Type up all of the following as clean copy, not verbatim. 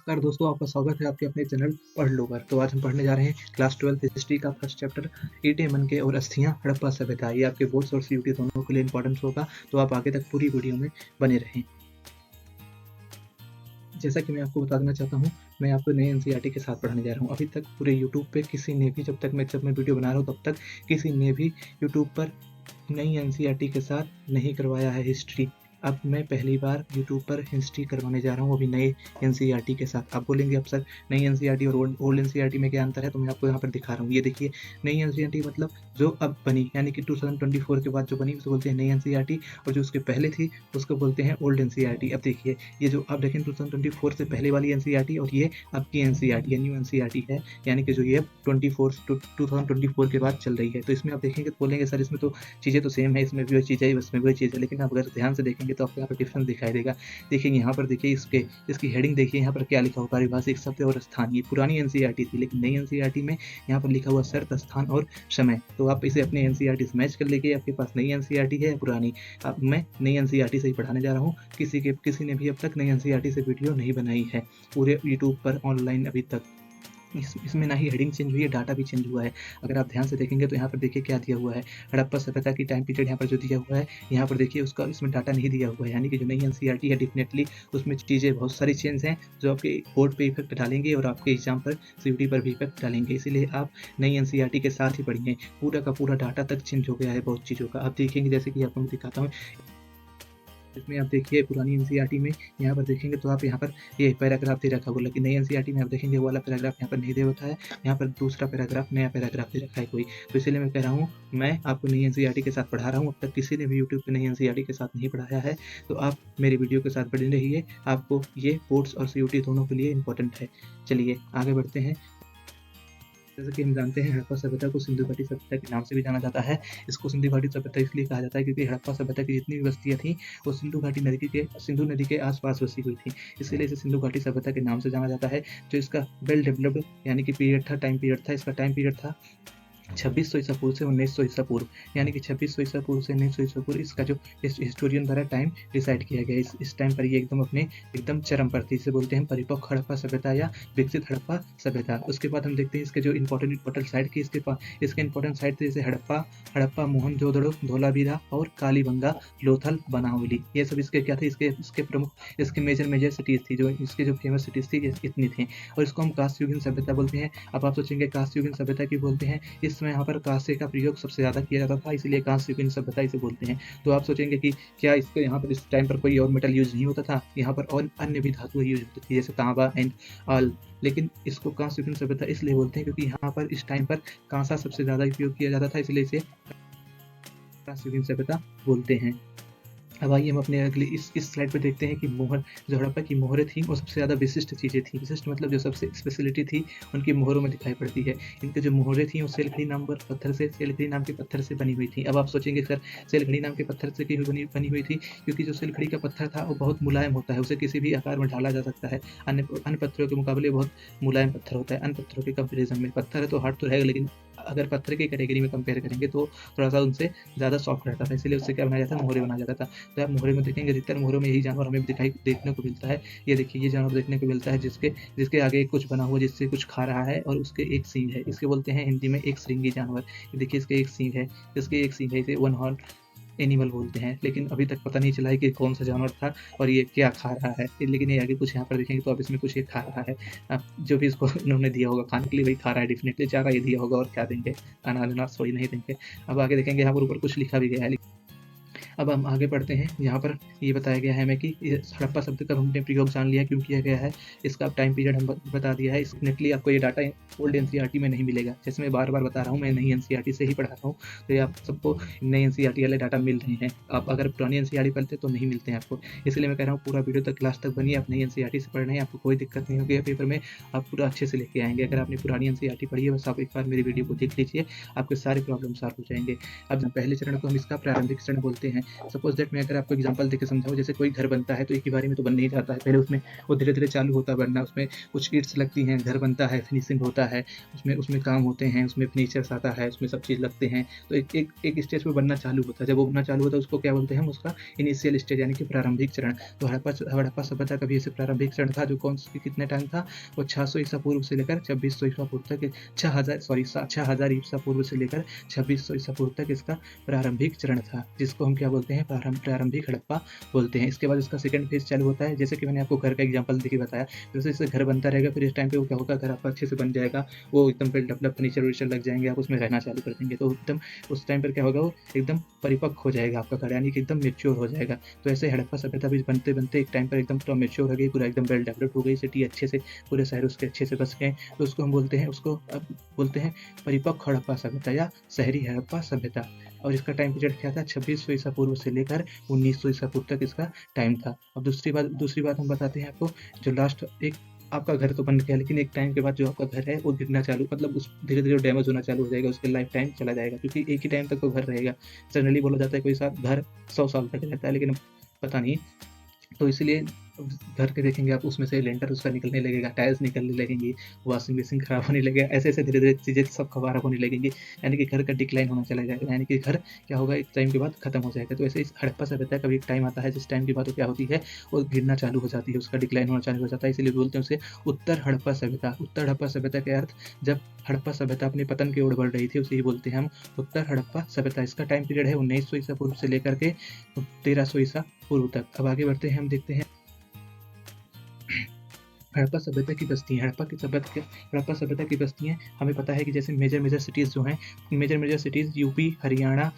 नमस्कार दोस्तों, आपका स्वागत है आपके अपने चैनल पढ़ लो पर। तो आज हम पढ़ने जा रहे हैं क्लास 12 हिस्ट्री का फर्स्ट चैप्टर ईंटें मनके और अस्थियां हड़प्पा सभ्यता। ये आपके बोर्ड्स और सीयूटी दोनों के लिए इंपॉर्टेंट होगा, तो आप आगे तक पूरी वीडियो में बने रहें। जैसा कि मैं आपको बता देना चाहता हूँ, मैं आपको नए एनसीईआरटी के साथ पढ़ाने जा रहा हूँ। अभी तक पूरे यूट्यूब पे किसी ने भी जब मैं वीडियो बना रहा हूँ तब तक किसी ने भी यूट्यूब पर नई एनसीईआरटी के साथ नहीं करवाया है हिस्ट्री। अब मैं पहली बार यूट्यूब पर हिस्ट्री करवाने जा रहा हूँ, अभी नए एनसीईआरटी के साथ। आप बोलेंगे अब सर नई एनसीईआरटी और ओल्ड एनसीईआरटी में क्या अंतर है, तो मैं आपको यहाँ पर दिखा रहा हूँ। ये देखिए, नई एनसीईआरटी मतलब जो अब बनी, यानी कि 2024 के बाद जो बनी उसे बोलते हैं नई एनसीईआरटी, और जो उसके पहले थी उसको बोलते हैं ओल्ड एनसीईआरटी। अब देखिए, ये जो आप देखें 2024 से पहले वाली एनसीईआरटी और ये अब की एनसीईआरटी न्यू एनसीईआरटी है, यानी कि जो ये 2024 के बाद चल रही है। तो इसमें आप देखेंगे तो बोलेंगे सर इसमें तो चीज़ें तो सेम है, इसमें भी वही चीज़ है, उसमें भी वही चीज़ है, लेकिन आप अगर ध्यान से देखेंगे तो आपको यहाँ पर डिफरेंस दिखाई देगा। देखिए यहाँ पर, देखिए इसकी हेडिंग देखिए, यहाँ पर क्या लिखा हुआ, पारिभाषिक शब्द और स्थान। ये पुरानी एनसीईआरटी थी, लेकिन नई एनसीईआरटी में यहाँ पर लिखा हुआ शर्त, स्थान और समय। तो आप इसे अपने एनसीईआरटी से मैच कर लीजिए, आपके पास नई एनसीईआरटी है या पुरानी। अब मैं नई एनसीईआरटी से ही पढ़ाने जा रहा हूँ। किसी ने भी अब तक नई एनसीईआरटी से वीडियो नहीं बनाई है पूरे यूट्यूब पर ऑनलाइन अभी तक। इसमें ना ही हेडिंग चेंज हुई है, डाटा भी चेंज हुआ है। अगर आप ध्यान से देखेंगे तो यहाँ पर देखिए क्या दिया हुआ है, हड़प्पा सभ्यता की टाइम पीरियड यहाँ पर जो दिया हुआ है, यहाँ पर देखिए उसका इसमें डाटा नहीं दिया हुआ है। यानी कि जो नई एनसीईआरटी है डेफिनेटली उसमें चीज़ें बहुत सारी चेंज हैं जो आपके बोर्ड पे इफेक्ट डालेंगे और आपके एग्जाम पर सीयूटी पर भी इफेक्ट डालेंगे। इसीलिए आप नई एनसीईआरटी के साथ ही पढ़िए। पूरा का पूरा डाटा तक चेंज हो गया है बहुत चीज़ों का। आप देखेंगे, जैसे कि आपको मैं दिखाता हूँ, इसमें आप देखिए पुरानी एनसीईआरटी में यहाँ पर देखेंगे तो आप यहाँ पर ये पैराग्राफ दे रखा होगा, लेकिन नई एनसीईआरटी में आप देखेंगे वो वाला पैराग्राफ यहाँ पर नहीं दे होता है। यहाँ पर दूसरा पैराग्राफ, नया पैराग्राफ दे रखा है कोई। तो इसलिए मैं कह रहा हूँ, मैं आपको नई एनसीईआरटी के साथ पढ़ा रहा हूँ। अब तक किसी ने भी यूट्यूब पे नई एनसीईआरटी के साथ नहीं पढ़ाया है, तो आप मेरी वीडियो के साथ बने रहिए। आपको ये बोर्ड्स और सीयूटी दोनों के लिए इंपॉर्टेंट है। चलिए आगे बढ़ते हैं। जैसे कि हम जानते हैं, हड़प्पा सभ्यता को सिंधु घाटी सभ्यता के नाम से भी जाना जाता है। इसको सिंधु घाटी सभ्यता इसलिए कहा जाता है क्योंकि हड़प्पा सभ्यता की जितनी भी बस्तियां थी वो सिंधु नदी के आसपास बसी हुई थी, इसलिए इसे सिंधु घाटी सभ्यता के नाम से जाना जाता है। जो इसका वेल डेवलप्ड यानी कि पीरियड था, टाइम पीरियड था, इसका टाइम पीरियड था 2600 ईसा पूर्व से 1900 ईसा पूर्व, यानी कि 2600 ईसा पूर्व से 1900 ईसा पूर्व। इसका जो हिस्टोरियन द्वारा टाइम डिसाइड किया गया, इस टाइम पर ये एकदम चरम पर थी। इसे बोलते हैं परिपक्व हड़प्पा सभ्यता या विकसित हड़प्पा सभ्यता। उसके बाद हम देखते हैं इसके जो इंपॉर्टेंट साइट की, इसके इंपॉर्टेंट साइट थे जैसे हड़प्पा, मोहनजोदड़ो, धोलावीरा और कालीबंगा, लोथल, बनावली। ये सब इसके क्या थे, इसके प्रमुख, इसके मेजर सिटीज थी, जो इसके जो फेमस सिटीज थी इतनी थी। और इसको हम कांस्ययुगीन सभ्यता बोलते हैं। अब आप सोचेंगे कांस्ययुगीन सभ्यता क्यों बोलते हैं, इसमें यहाँ पर कांस्य का प्रयोग सबसे ज़्यादा किया जाता था, इसलिए कांस्ययुगीन सभ्यता इसे बोलते हैं। तो आप सोचेंगे कि क्या इसको यहाँ पर इस टाइम पर कोई और मेटल यूज नहीं होता था, यहाँ पर और अन्य भी धातुएं यूज होती थी जैसे तांबा एंड ऑल, लेकिन इसको कांस्ययुगीन सभ्यता इसलिए बोलते हैं क्योंकि यहाँ पर इस टाइम पर कांसा सबसे ज़्यादा उपयोग किया जाता था, इसलिए इसे कांस्ययुगीन सभ्यता बोलते हैं। अब आइए हम अपने अगले इस स्लाइड पे देखते हैं कि जो हड़प्पा की मोहरें थी वो सबसे ज़्यादा विशिष्ट चीज़ें थी। विशिष्ट मतलब जो सबसे स्पेशलिटी थी उनकी मोहरों में दिखाई पड़ती है। इनके जो मोहरें थी वो सेलखड़ी नाम के पत्थर से बनी हुई थी। अब आप सोचेंगे सर सेलखड़ी नाम के पत्थर से क्यों बनी हुई थी, क्योंकि जो सेलखड़ी का पत्थर था वो बहुत मुलायम होता है, उसे किसी भी आकार में ढाला जा सकता है। अन्य पत्थरों के मुकाबले बहुत मुलायम पत्थर होता है। अन्य पत्थरों के कंपेरिजन में पत्थर है तो हार्ड तो रहेगा, लेकिन अगर पत्थर की कैटेगरी में कंपेयर करेंगे तो थोड़ा सा उनसे ज़्यादा सॉफ्ट रहता था, इसलिए उससे क्या बनाया जाता है, मोहरे बनाया जाता था। तो आप मोहरे में देखेंगे अधिकतर मोहरों में यही जानवर हमें देखने को मिलता है। ये देखिए, ये जानवर देखने को मिलता है जिसके आगे कुछ बना हुआ, जिससे कुछ खा रहा है और उसके एक सींग है। इसके बोलते हैं हिंदी में एक श्रृंगी जानवर। ये देखिए, इसके एक सींग है, इसे वन हॉर्न एनिमल बोलते हैं। लेकिन अभी तक पता नहीं चला है कि कौन सा जानवर था और ये क्या खा रहा है, लेकिन ये आगे कुछ यहाँ पर देखेंगे तो अब इसमें कुछ ये खा रहा है। अब जो भी इसको इन्होंने दिया होगा खाने के लिए वही खा रहा है, डेफिनेटली चारा ये दिया होगा और क्या देंगे, खाना देना सोई नहीं देंगे। अब आगे देखेंगे, यहाँ पर ऊपर कुछ लिखा भी गया है। अब हम आगे बढ़ते हैं। यहाँ पर ये बताया गया है हमें कि हड़प्पा शब्द का हमने प्रयोग जान लिया क्यों किया गया है, इसका टाइम पीरियड हम बता दिया है। डेफिनेटली आपको ये डाटा ओल्ड एनसीईआरटी में नहीं मिलेगा, जैसे मैं बार बता रहा हूँ, मैं नई एनसीईआरटी से ही पढ़ाता हूँ, तो ये आप सबको नई एनसीईआरटी वाले डाटा मिल रहे हैं। आप अगर पुरानी एनसीईआरटी पढ़ते तो नहीं मिलते हैं आपको, इसलिए मैं कह रहा हूँ पूरा वीडियो तक लास्ट तक बनिए। आप नई एनसीईआरटी से पढ़ रहे हैं, आपको कोई दिक्कत नहीं होगी, पेपर में आप पूरा अच्छे से लेके आएंगे। अगर आपने पुरानी एनसीईआरटी पढ़ी है, बस आप एक बार मेरी वीडियो को देख लीजिए, आपके सारे प्रॉब्लम सॉल्व हो जाएंगे। अब पहले चरण को हम इसका प्रारंभिक चरण बोलते हैं। सपोज दैट मैं अगर आपको एग्जांपल देके समझाऊँ, जैसे कोई घर बनता है तो एक ही बारी में तो बन नहीं जाता है, पहले उसमें वो धीरे-धीरे चालू होता है बनना, उसमें कुछ ईंट्स लगती हैं, घर बनता है, फिनिशिंग होता है, उसमें उसमें काम होते हैं, उसमें फर्नीचर्स आता है, उसमें सब चीज़ लगते हैं, तो एक स्टेज पे बनना चालू होता है। जब वो बनना चालू होता है उसको क्या बोलते हैं हम, उसका इनिशियल स्टेज यानी कि प्रारंभिक चरण। तो हड़प्पा सभ्यता का भी ऐसे प्रारंभिक चरण था, जो कौन सी कितने टाइम था, वो 600 ईसा पूर्व से लेकर 2600 ईसा पूर्व तक, 6000 ईसा पूर्व से लेकर 2600 ईसा पूर्व तक इसका प्रारंभिक चरण था, जिसको हम क्या बोलते हैं, प्रारंभिक हड़प्पा बोलते हैं। इसके बाद इसका सेकंड फेज चालू होता है, जैसे कि मैंने आपको घर का एग्जांपल देके बताया, जैसे जैसे घर बनता रहेगा फिर इस टाइम पे वो क्या होगा, घर आपका अच्छे से बन जाएगा, वो एकदम वेल डेवलप फर्नीचर लग जाएंगे, आप उसमें रहना चालू कर देंगे, तो एकदम उस टाइम पर क्या होगा, वो एकदम परिपक्व हो जाएगा आपका घर, यानी कि एकदम मैच्योर हो जाएगा। तो ऐसे हड़प्पा सभ्यता भी बनते बनते एक टाइम पर एकदम पूरा मैच्योर हो गई, पूरा एकदम वेल डेवलप हो गई सिटी, अच्छे से पूरे शहर उसके अच्छे से बस गए, तो उसको हम बोलते हैं, उसको अब बोलते हैं परिपक्व हड़प्पा सभ्यता या शहरी हड़प्पा सभ्यता। और इसका टाइम पीरियड क्या था, 2600 ईसा पूर्व से लेकर 1900 ईसा पूर्व तक इसका टाइम था। अब दूसरी बात हम बताते हैं आपको, जो लास्ट एक आपका घर तो बन गया, लेकिन एक टाइम के बाद जो आपका घर है वो गिरना चालू, मतलब उस धीरे-धीरे डैमेज होना चालू हो जाएगा, उसके लाइफ टाइम चला जाएगा, क्योंकि एक ही टाइम तक तो घर रहेगा। जनरली बोला जाता है कोई सा घर 100 साल तक रहता है, लेकिन पता नहीं, तो इसलिए घर के देखेंगे आप, उसमें से लेंटर उसका निकलने लगेगा, टाइल्स निकलने लगेंगी, वॉशिंग मशीन खराब होने लगेगा, ऐसे-ऐसे धीरे-धीरे चीज़ें सब खराब होने लगेंगी, यानी कि घर का डिक्लाइन होना चला जाएगा, यानी कि घर क्या होगा, एक टाइम के बाद खत्म हो जाएगा। तो ऐसे इस हड़प्पा सभ्यता का भी एक टाइम आता है, जिस टाइम के बाद वो क्या होती है, वो गिरना चालू हो जाती है, उसका डिक्लाइन होना चालू हो जाता है, इसीलिए बोलते हैं उसे उत्तर हड़प्पा सभ्यता। उत्तर हड़प्पा सभ्यता के अर्थ, जब हड़प्पा सभ्यता अपने पतन की ओर बढ़ रही थी, उसे ही बोलते हैं हम उत्तर हड़प्पा सभ्यता। इसका टाइम पीरियड है 1900 ईसा पूर्व से लेकर के 1300 ईसा पूर्व तक। अब आगे बढ़ते हैं, हम देखते हैं हड़प्पा सभ्यता की बस्तियाँ। हड़प्पा सभ्यता की बस्तियाँ हमें पता है कि जैसे मेजर सिटीज़ जो हैं, major cities UP, Haryana,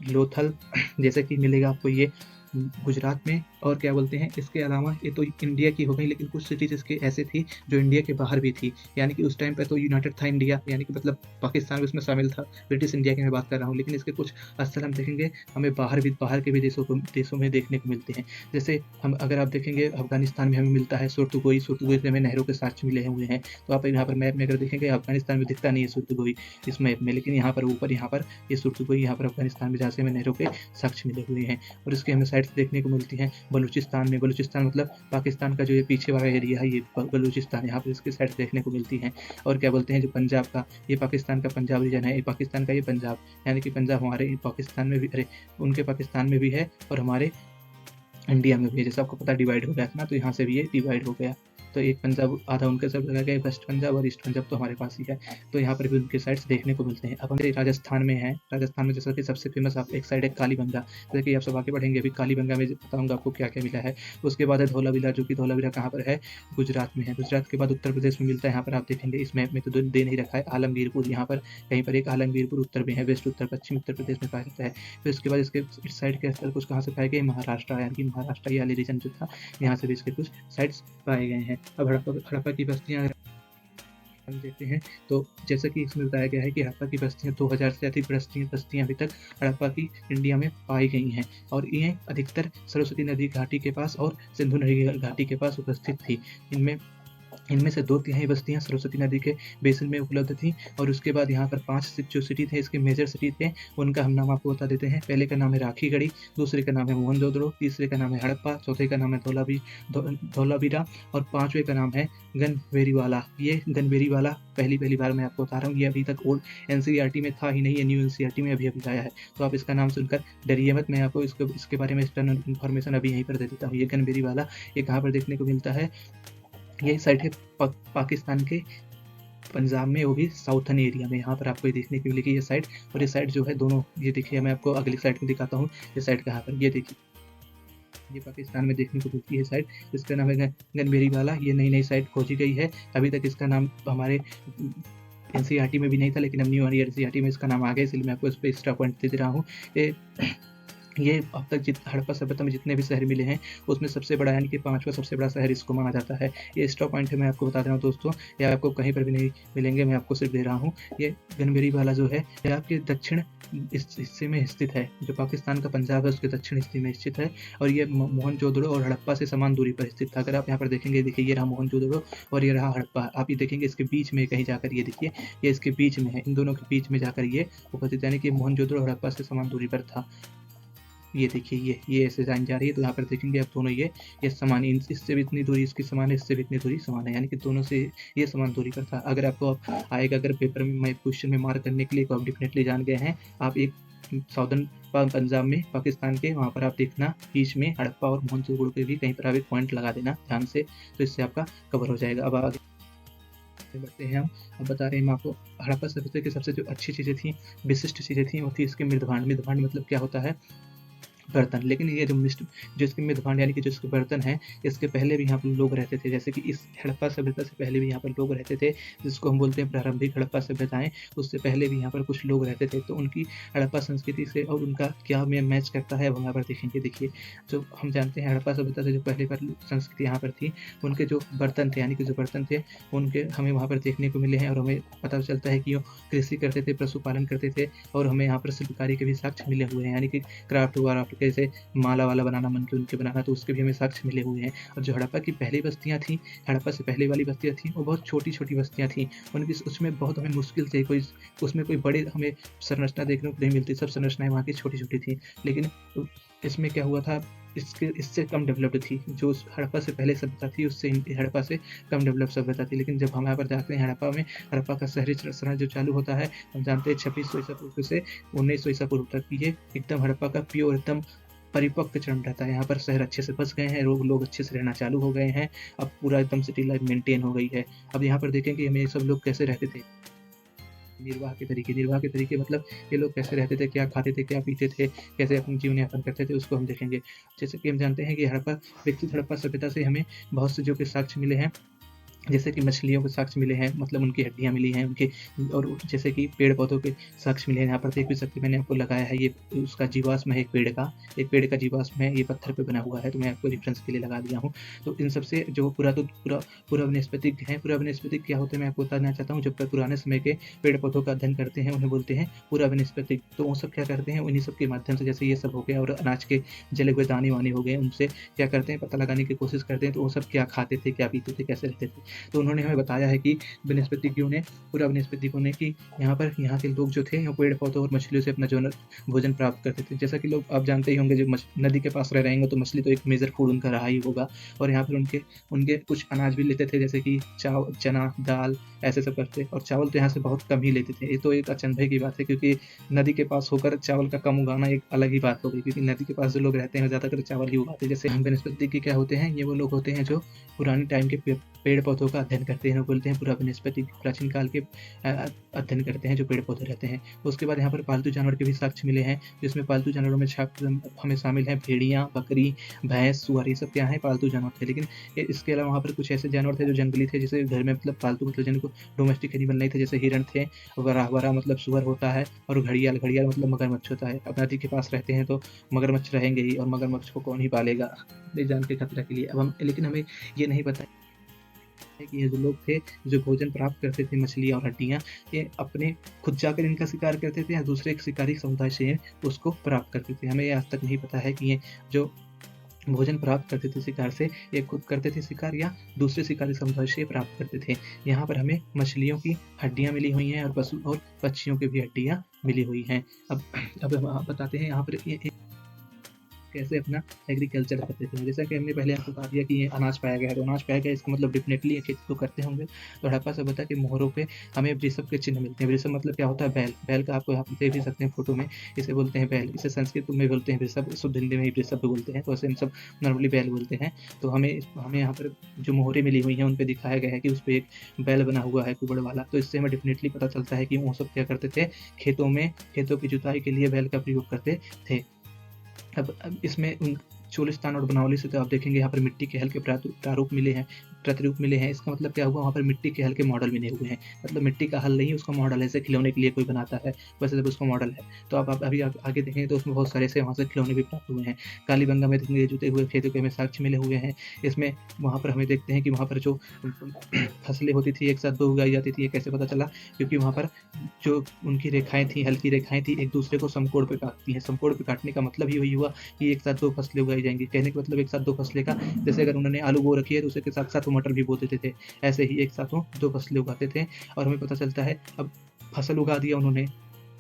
Lothal जैसे कि मिलेगा आपको ये गुजरात में, और क्या बोलते हैं, इसके अलावा ये तो इंडिया की हो गई, लेकिन कुछ सिटीज़ इसके ऐसे थी जो इंडिया के बाहर भी थी, यानी कि उस टाइम पे तो यूनाइटेड था इंडिया, यानी कि मतलब पाकिस्तान भी उसमें शामिल था, ब्रिटिश इंडिया की मैं बात कर रहा हूँ, लेकिन इसके कुछ स्थल हम देखेंगे हमें बाहर के भी देशों में देखने को मिलते हैं। जैसे हम अगर आप देखेंगे अफ़गानिस्तान में हमें मिलता है सुर्तुगोई से हमें नेहरू के साक्ष्य मिले हुए हैं। तो आप यहाँ पर मैप में अगर देखेंगे, अफ़गानिस्तान में दिखता नहीं है सुर्तुगोई इस मैप में, लेकिन यहाँ पर ऊपर यहाँ पर ये सुर्तुगोई यहाँ पर अफ़गानिस्तान में जहाँ से हमें नेहरू के साक्ष्य मिले हुए हैं। और इसकी हमें साइट्स देखने को मिलती हैं बलूचिस्तान में। बलूचिस्तान मतलब पाकिस्तान का जो ये पीछे वाला एरिया है, ये बलूचिस्तान, यहाँ पर इसकी साइट्स देखने को मिलती हैं। और क्या बोलते हैं, जो पंजाब का, ये पाकिस्तान का पंजाब रीजन है, ये पाकिस्तान का ये पंजाब, यानी कि पंजाब हमारे पाकिस्तान में भी, अरे उनके पाकिस्तान में भी है और हमारे इंडिया में भी है। जैसे आपको पता डिवाइड हो गया था ना, तो यहाँ से भी ये डिवाइड हो गया। तो एक पंजाब आधा उनके सब जगह गए, वेस्ट पंजाब और ईस्ट पंजाब तो हमारे पास ही है। तो यहाँ पर भी उनके साइट्स देखने को मिलते हैं। अब हम राजस्थान में हैं, राजस्थान में जैसा कि सबसे फेमस आप एक साइड है कालीबंगा, जैसे कि आप सब आगे बढ़ेंगे, अभी कालीबंगा में बताऊँगा आपको क्या क्या मिला है। उसके बाद है धौलावीरा, जो कि धौलावीरा कहाँ पर है, गुजरात में है। गुजरात के बाद उत्तर प्रदेश में मिलता है, यहाँ पर आप देखेंगे इस मैप में तो दे नहीं रखा है, आलमगीरपुर, यहाँ पर कहीं पर एक आलमगीरपुर उत्तर में है, वेस्ट उत्तर पश्चिम उत्तर प्रदेश में पाया जाता है। फिर उसके बाद इसके इस साइड के स्थल कुछ कहाँ से पाए गए, महाराष्ट्र, यानी कि महाराष्ट्र ये वाली रीजन जो था, यहाँ से भी इसके कुछ साइट्स पाए गए हैं। अब हड़प्पा की बस्तियाँ अगर हम देखते हैं, तो जैसा कि इसमें बताया गया है कि हड़प्पा की बस्तियाँ 2000 से अधिक बस्तियाँ अभी तक हड़प्पा की इंडिया में पाई गई हैं, और ये अधिकतर सरस्वती नदी घाटी के पास और सिंधु नदी घाटी के पास उपस्थित थी। इनमें से 2/3 बस्तियाँ सरस्वती नदी के बेसिन में उपलब्ध थीं, और उसके बाद यहाँ पर 5 जो सिटी थे, इसके मेजर सिटी थे, उनका हम नाम आपको बता देते हैं। पहले का नाम है राखीगढ़ी, दूसरे का नाम है मोहनजोदड़ो, तीसरे का नाम है हड़प्पा, चौथे का नाम है धौलावीरा, और 5वें का नाम है गनबेरीवाला। ये गनबेरीवाला पहली बार मैं आपको बता रहा हूँ, ये अभी तक ओल्ड एनसीईआरटी में था ही नहीं, ये न्यू एनसीईआरटी में अभी आया है। तो आप इसका नाम सुनकर डरिए मत, मैं आपको इसके बारे में एक्सटर्नल इन्फॉर्मेशन अभी यहीं पर दे देता हूँ। ये गनबेरीवाला ये कहाँ पर देखने को मिलता है, ये साइट है पाकिस्तान के पंजाब में, वो भी साउथर्न एरिया में, यहाँ पर आपको ये देखने को मिलेगी ये साइट। और ये साइट जो है दोनों, ये देखिए मैं आपको अगली साइट में दिखाता हूँ, ये साइट कहाँ पर, ये देखिए ये पाकिस्तान में देखने को मिलती है साइट, इसका नाम है गनबेरीवाला। ये नई साइट खोजी गई है, अभी तक इसका नाम हमारे एनसीईआरटी में भी नहीं था, लेकिन अब न्यू एनसीईआरटी में इसका नाम आ गया, इसलिए मैं आपको इस पर एक्स्ट्रा पॉइंट दे रहा हूँ। ये अब तक हड़प्पा सभ्यता में जितने भी शहर मिले हैं, उसमें सबसे बड़ा, यानी कि 5वां सबसे बड़ा शहर इसको माना जाता है। ये एक्स्ट्रा पॉइंट है, मैं आपको बता दे रहा हूँ दोस्तों, ये आपको कहीं पर भी नहीं मिलेंगे, मैं आपको सिर्फ दे रहा हूँ। ये गनबेरीवाला जो है, ये आपके दक्षिण इस हिस्से में स्थित है, जो पाकिस्तान का पंजाब है उसके दक्षिण हिस्से में स्थित है, और ये मोहनजोदड़ो और हड़प्पा से समान दूरी पर स्थित था। अगर आप यहाँ पर देखेंगे, देखिए ये रहा मोहनजोदड़ो और ये रहा हड़प्पा, आप ये देखेंगे इसके बीच में कहीं जाकर, ये देखिए ये इसके बीच में है, इन दोनों के बीच में जाकर ये उपस्थित, यानी कि मोहनजोदड़ो हड़प्पा से समान दूरी पर था। ये देखिए ये ऐसे लाइन जा रही है, तो यहाँ पर देखेंगे आप दोनों ये समान है, इससे भी इतनी दूरी इसकी समान है, इससे भी इतनी दूरी समान है, यानी कि दोनों से ये समान दूरी पर था। अगर आपको आएगा अगर पेपर में मैं क्वेश्चन में मार्क करने के लिए, तो आप डेफिनेटली जान गए हैं। आप एक साउदर्न पंजाब में पाकिस्तान के वहाँ पर आप देखना बीच में हड़प्पा और मोहनजोदड़ो के भी कहीं पर आप एक पॉइंट लगा देना ध्यान से, तो इससे आपका कवर हो जाएगा। अब आगे बढ़ते हैं हम। अब बता रहे हैं हम आपको हड़प्पा सभ्यता की सबसे जो अच्छी चीज़ें थी, विशिष्ट चीज़ें थी, वो थी इसके मृदभांड। मृदभांड मतलब क्या होता है? बर्तन। लेकिन ये जो इसके मृदभांड यानी कि जो इसके बर्तन हैं, इसके पहले भी यहाँ पर लोग रहते थे, जैसे कि इस हड़प्पा सभ्यता से पहले भी यहाँ पर लोग रहते थे, जिसको हम बोलते हैं प्रारंभिक हड़प्पा सभ्यताएं। उससे पहले भी यहाँ पर कुछ लोग रहते थे, तो उनकी हड़प्पा संस्कृति से और उनका क्या में मैच करता है वो यहाँ पर देखेंगे। देखिए, जो हम जानते हैं हड़प्पा सभ्यता से जो पहले पर संस्कृति यहाँ पर थी, उनके जो बर्तन थे, यानी कि जो बर्तन थे उनके हमें वहाँ पर देखने को मिले हैं, और हमें पता चलता है कि वो कृषि करते थे, पशुपालन करते थे, और हमें यहाँ पर शिल्पकारी के भी साक्ष्य मिले हुए हैं, यानी कि क्राफ्ट वाराफ्ट जैसे माला वाला बनाना, मन के उनके बनाना, तो उसके भी हमें साक्ष्य मिले हुए हैं। और जो हड़प्पा की पहली बस्तियाँ थी, हड़प्पा से पहले वाली बस्तियाँ थी, वो बहुत छोटी-छोटी बस्तियाँ थीं। उनकी उसमें बहुत हमें मुश्किल से कोई उसमें कोई बड़े हमें संरचना देखने को नहीं मिलती, सब संरचनाएँ वहाँ की छोटी-छोटी थीं। लेकिन इसमें क्या हुआ था, इससे कम डेवलप्ड थी, जो उस हड़प्पा से पहले सभ्यता थी उससे हड़प्पा से कम डेवलप सभ्यता थी। लेकिन जब हम यहाँ पर जाते हैं हड़प्पा में, हड़प्पा का शहरीकरण जो चालू होता है, हम जानते हैं 2600 ईसा पूर्व से 1900 ईसा पूर्व तक, ये एकदम हड़प्पा का प्योर एकदम परिपक्व चरण रहता है। यहाँ पर शहर अच्छे से बस गए हैं, लोग अच्छे से रहना चालू हो गए हैं, अब पूरा एकदम सिटी लाइफ मेंटेन हो गई है। अब यहाँ पर देखें कि हमें सब लोग कैसे रहते थे, निर्वाह के तरीके मतलब ये लोग कैसे रहते थे, क्या खाते थे, क्या पीते थे, कैसे अपनी जीवन यापन करते थे, उसको हम देखेंगे। जैसे कि हम जानते हैं कि विकसित हड़प्पा सभ्यता से हमें बहुत से जो कि साक्ष्य मिले हैं, जैसे कि मछलियों के साक्ष्य मिले हैं, मतलब उनकी हड्डियाँ मिली हैं उनके, और जैसे कि पेड़-पौधों के साक्ष्य मिले हैं। यहाँ पर देख भी सकते हैं, मैंने आपको लगाया है, ये उसका जीवाश्म है एक पेड़ का जीवाश्म है, ये पत्थर पे बना हुआ है, तो मैं आपको रेफ़रेंस के लिए लगा दिया हूँ। तो इन सब से जो पुरावनस्पतिज्ञ हैं, पुरावनस्पतिज्ञ क्या होते हैं मैं आपको बताना चाहता हूँ। जब पुराने समय के पेड़-पौधों का अध्ययन करते हैं, उन्हें बोलते हैं पुरावनस्पतिज्ञ। तो वो सब क्या करते हैं, उन्हीं सब के माध्यम से, जैसे ये सब हो गया और अनाज के जले हुए दाने-वाने हो गए, उनसे क्या करते हैं, पता लगाने की कोशिश करते हैं, तो वो सब क्या खाते थे, क्या पीते थे, कैसे रहते थे। तो उन्होंने हमें बताया है कि पुरावनस्पतिज्ञों ने कि यहाँ के लोग जो थे, वो पेड़-पौधों और मछलियों से अपना जो है भोजन प्राप्त करते थे। जैसा कि लोग आप जानते ही होंगे, जो नदी के पास रह रहे होंगे, तो मछली तो एक मेजर फूड उनका रहा ही होगा, और यहाँ पर उनके कुछ अनाज भी लेते थे, जैसे कि चना, दाल, ऐसे सब करते। और चावल तो यहाँ से बहुत कम ही लेते थे। ये तो एक अचंभे की बात है, क्योंकि नदी के पास होकर चावल का कम उगाना एक अलग ही बात हो गई, क्योंकि नदी के पास जो लोग रहते हैं ज़्यादातर चावल ही उगाते हैं। जैसे वनस्पतिज्ञ क्या होते हैं, ये वो लोग होते हैं जो पुराने टाइम के पेड़-पौधों का अध्ययन करते हैं, बोलते हैं पुरावनस्पतिज्ञ, प्राचीन काल के अध्ययन करते हैं जो पेड़-पौधे रहते हैं। उसके बाद यहाँ पर पालतू जानवर के भी साक्ष्य मिले हैं, जिसमें पालतू जानवरों में हमें शामिल हैं भेड़िया, बकरी, भैंस, सुअर, ये सब क्या है, पालतू जानवर थे। लेकिन इसके अलावा वहाँ पर कुछ ऐसे जानवर थे जो जंगली थे, जैसे घर में मतलब पालतू मतलब जिनको डोमेस्टिक एनिमल नहीं थे, जैसे हिरण थे, वराह मतलब सुअर होता है, और घड़ियाल मतलब मगरमच्छ होता है। अब नदी के पास रहते हैं तो मगरमच्छ रहेंगे ही, और मगरमच्छ को कौन ही पालेगा बेजान के खतरा के लिए। लेकिन हमें ये नहीं पता है कि ये जो लोग थे, जो भोजन प्राप्त करते थे, मछलियाँ और हड्डियाँ, ये अपने खुद जाकर इनका शिकार करते थे या दूसरे एक शिकारी समुदाय से उसको प्राप्त करते थे। हमें आज तक नहीं पता है कि ये जो भोजन प्राप्त करते थे शिकार से, ये खुद करते थे शिकार या दूसरे शिकारी समुदाय से प्राप्त करते थे। यहाँ पर हमें मछलियों की हड्डियाँ मिली हुई हैं, और पशु और पक्षियों की भी हड्डियाँ मिली हुई हैं। अब हम बताते हैं यहाँ पर ये कैसे अपना एग्रीकल्चर करते थे। जैसा कि हमने पहले आपको बता दिया कि ये अनाज पाया गया है, तो अनाज पाया गया, इसका मतलब डेफिनेटली ये खेती तो करते होंगे। तो हड़प्पा सभ्यता के मोहरों पे हमें वृषभ के चिन्ह मिलते हैं। वृषभ मतलब क्या होता है, बैल। बैल का आपको यहाँ पे देख भी सकते हैं फोटो में, इसे बोलते हैं बैल। इसे संस्कृत में बोलते हैं वृषभ, शुद्ध हिंदी में ही वृषभ बोलते हैं, तो ऐसे हम सब नॉर्मली बैल बोलते हैं। तो हमें यहाँ पर जो मोहरें मिली हुई हैं, उन पे दिखाया गया है कि उस पे एक बैल बना हुआ है कुबड़ वाला। तो इससे हमें डेफिनेटली पता चलता है कि वो सब क्या करते थे, खेतों की जुताई के लिए बैल का प्रयोग करते थे। अब इसमें चोलिस्तान और बनावली से तो आप देखेंगे यहाँ पर मिट्टी के हल्के प्रतिरूप मिले हैं। इसका मतलब क्या हुआ, वहाँ पर मिट्टी के हल्के मॉडल मिले हुए हैं, मतलब मिट्टी का हल नहीं, उसका मॉडल है, जैसे खिलौने के लिए कोई बनाता है वैसे जब उसका मॉडल है। तो आप अभी आगे देखेंगे तो उसमें बहुत सारे से वहाँ से खिलौने भी प्राप्त हुए हैं। कालीबंगा में देखेंगे जुते हुए खेतों के हमें साक्ष्य मिले हुए हैं। इसमें वहाँ पर हमें देखते हैं कि वहाँ पर जो फसलें होती थी एक साथ 2 उगाई जाती थी। ये कैसे पता चला, क्योंकि वहाँ पर जो उनकी रेखाएँ थी, हल्की रेखाएँ थी, एक दूसरे को समकोण पे काटती हैं। समकोण पे काटने का मतलब ही वही हुआ कि एक साथ 2 फसलें उगाई जाएँगी। कहने का मतलब एक साथ 2 फसलें का, जैसे अगर उन्होंने आलू बो रखी है तो उसी के साथ-साथ वो मटर भी बो देते थे। ऐसे ही एक साथ वो 2 फसलें उगाते थे। और हमें पता चलता है, अब फसल उगा दिया उन्होंने,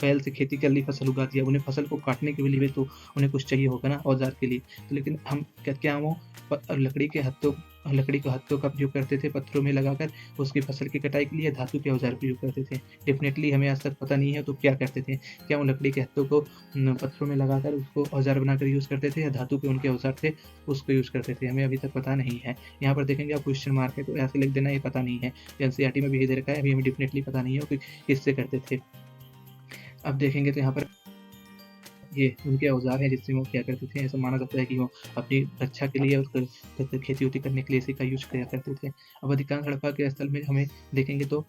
बैल से खेती कर ली, फसल उगा दिया, उन्हें फसल को काटने के लिए भी तो उन्हें कुछ चाहिए होगा ना औज़ार के लिए। तो लेकिन हम क्या वो लकड़ी के हत्थों का प्रयोग करते थे पत्थरों में लगाकर उसकी फसल की कटाई के लिए धातु के औज़ार प्रयोग करते थे। डेफ़िनेटली हमें आज तक पता नहीं है तो क्या करते थे? क्या वो लकड़ी के हत्थों को पत्थरों में लगाकर उसको औज़ार बनाकर यूज़ करते थे या धातु के उनके औज़ार थे उसको यूज़ करते थे? हमें अभी तक पता नहीं है। यहाँ पर देखेंगे आप क्वेश्चन मार्क है तो ऐसे लिख देना ये पता नहीं है। एनसीईआरटी में भी यही दे रखा है, अभी हमें डेफ़िनेटली पता नहीं है वो किससे करते थे। अब देखेंगे तो यहाँ पर ये उनके औज़ार हैं जिससे वो क्या करते थे, ऐसा माना जाता है कि वो अपनी रक्षा के लिए और खेती-वेती करने के लिए इसी का यूज़ किया करते थे। अब अधिकांश हड़प्पा के स्थल में हमें देखेंगे तो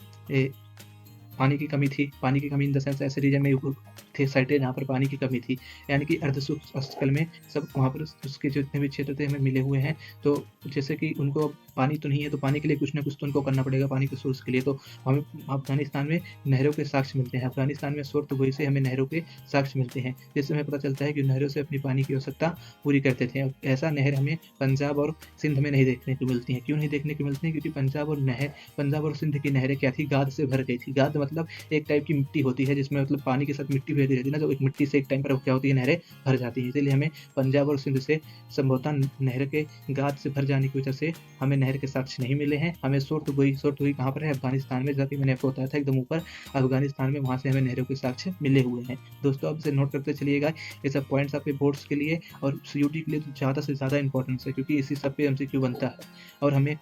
पानी की कमी थी। पानी की कमी इन द सेंस ऐसे रीजन में थे साइटें जहाँ पर पानी की कमी थी। यानी कि अर्धशुष्क स्थल में सब वहाँ पर उसके जितने भी क्षेत्र थे हमें मिले हुए हैं। तो जैसे कि उनको पानी तो नहीं है तो पानी के लिए कुछ न कुछ तो उनको करना पड़ेगा पानी के सोर्स के लिए। तो हमें अफ़गानिस्तान में नहरों के साक्ष्य मिलते हैं। अफ़गानिस्तान में सोर्तगोई से हमें नहरों के साक्ष्य मिलते हैं। जिससे हमें पता चलता है कि नहरों से अपनी पानी की आवश्यकता पूरी करते थे। अब ऐसा नहर हमें पंजाब और सिंध में नहीं देखने को मिलती हैं। क्यों नहीं देखने को मिलती हैं? क्योंकि पंजाब और सिंध की नहरें क्या थी? गाद से भर गई थी। गाद मतलब एक टाइप की मिट्टी होती है जिसमें मतलब पानी के साथ मिट्टी बहती रहती है ना, तो एक मिट्टी से एक टाइम पर क्या होती है नहरें भर जाती हैं। इसीलिए हमें पंजाब और सिंध से संभवतः नहर के गाद से भर जाने की वजह से हमें नहर के साक्ष्य नहीं मिले हैं। हमें सोर्तगोई कहाँ पर है? अफ़गानिस्तान में, जैसा कि मैंने आपको बताया था एकदम ऊपर अफ़गानिस्तान में, वहाँ से हमें नहरों के साक्ष्य मिले हुए हैं। दोस्तों आप इसे नोट करते चलिएगा। ये सब पॉइंट्स आपके बोर्ड्स के लिए और सीयूटी के लिए तो ज़्यादा से ज़्यादा इंपॉर्टेंस है क्योंकि इसी सब पे एमसीक्यू बनता है। और हमें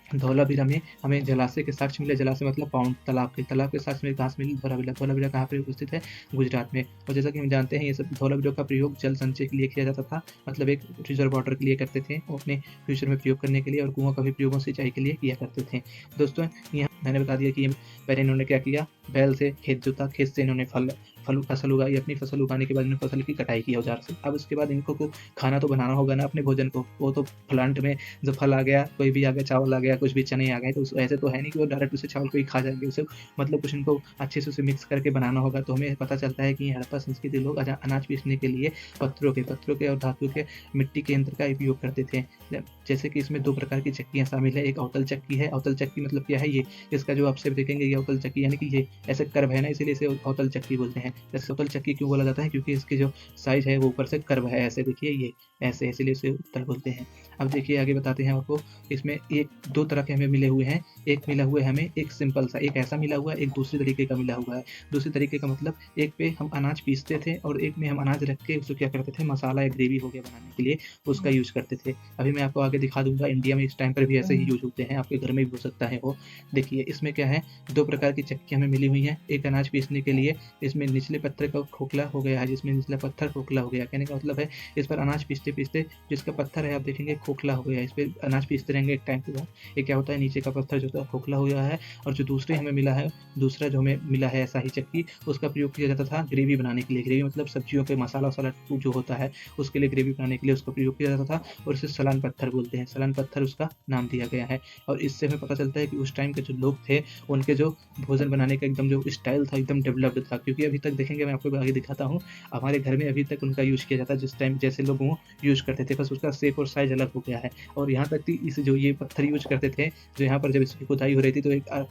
धौलावीरा में हमें जलाशय के साक्ष्य मिले। जलाशय मतलब पाउंड, तालाब के साक्ष्य में कहाँ से मिले? धौलावीरा कहाँ पे स्थित है? गुजरात में। और जैसा कि हम जानते हैं ये सब धौलावीरा का प्रयोग जल संचय के लिए किया जाता था, मतलब एक रिजर्व वाटर के लिए करते थे, वो अपने फ्यूचर में प्रयोग करने के लिए, और कुओं का भी प्रयोग सिंचाई के लिए किया करते थे। दोस्तों यहाँ मैंने बता दिया कि पहले इन्होंने क्या किया, बैल से खेत जोता, खेत से इन्होंने फसल उगाई, अपनी फसल उगाने के बाद इन्होंने फसल की कटाई की औजार से। अब उसके बाद इनको खाना तो बनाना होगा ना अपने भोजन को। वो तो प्लांट में जो फल आ गया, कोई भी आ गया, चावल आ गया, कुछ भी चने आ गए, तो ऐसे तो है नहीं कि वो डायरेक्ट उसे चावल को ही खा जाएंगे। उसे मतलब कुछ इनको अच्छे से उसे मिक्स करके बनाना होगा। तो हमें पता चलता है कि हड़प्पा संस्कृति लोग अनाज पीसने के लिए पत्थरों के और धातु के मिट्टी के यंत्र का उपयोग करते थे। जैसे कि इसमें 2 प्रकार की चक्कियाँ शामिल है। एक अवतल चक्की है। अवतल चक्की मतलब क्या है? ये इसका जो आप शेप देखेंगे ये अवतल चक्की, यानी कि ये ऐसे कर्व है ना, इसीलिए इसे अवतल चक्की बोलते हैं। जैसे अवतल चक्की क्यों बोला जाता है? क्योंकि इसकी जो साइज़ है वो ऊपर से कर्व है, ऐसे देखिए ये ऐसे, इसीलिए इसे उत्तल बोलते हैं। अब देखिए आगे बताते हैं आपको। इसमें 2 तरह के हमें मिले हुए हैं। एक मिला हुआ है हमें एक सिंपल सा, एक ऐसा मिला हुआ है, एक दूसरे तरीके का मिला हुआ है। दूसरे तरीके का मतलब एक पे हम अनाज पीसते थे और एक में हम अनाज रख के उसको क्या करते थे, मसाला या ग्रेवी हो गया बनाने के लिए उसका यूज़ करते थे। अभी मैं आपको आगे दिखा दूँगा। इंडिया में इस टाइम पर भी ऐसे ही यूज़ होते हैं, आपके घर में भी हो सकता है वो। देखिए इसमें क्या है, 2 प्रकार की चक्की हमें मिली हुई हैं। एक अनाज पीसने के लिए, इसमें निचले पत्थर का खोखला हो गया है, जिसमें निचला पत्थर खोखला हो गया। कहने का मतलब है इस पर अनाज पीसते-पीसते जिसका पत्थर है आप देखेंगे खोखला हो गया है। इस पे अनाज पीसते रहेंगे एक टाइम के बाद ये क्या होता है, नीचे का पत्थर जो था खोखला हो गया है। और जो दूसरा जो हमें मिला है ऐसा ही चक्की, उसका प्रयोग किया जाता था ग्रेवी बनाने के लिए। ग्रेवी मतलब सब्जियों के मसाला-वसाला जो होता है उसके लिए ग्रेवी बनाने के लिए उसका प्रयोग किया जाता था, और इसे सलान पत्थर बोलते हैं। सलान पत्थर उसका नाम दिया गया है। और इससे हमें पता चलता है कि उस टाइम के जो लोग थे उनके जो भोजन बनाने का एकदम जो स्टाइल था एकदम डेवलप्ड था। क्योंकि अभी तक देखेंगे, मैं आपको आगे दिखाता हूँ, हमारे घर में अभी तक उनका यूज़ किया जाता है जिस टाइम जैसे लोग वो यूज़ करते थे, बस उसका शेप और साइज़ अलग हो गया है। और यहाँ तक कि इस जो ये पत्थर यूज़ करते थे, जो यहाँ पर जब इसकी खुदाई हो रही थी तो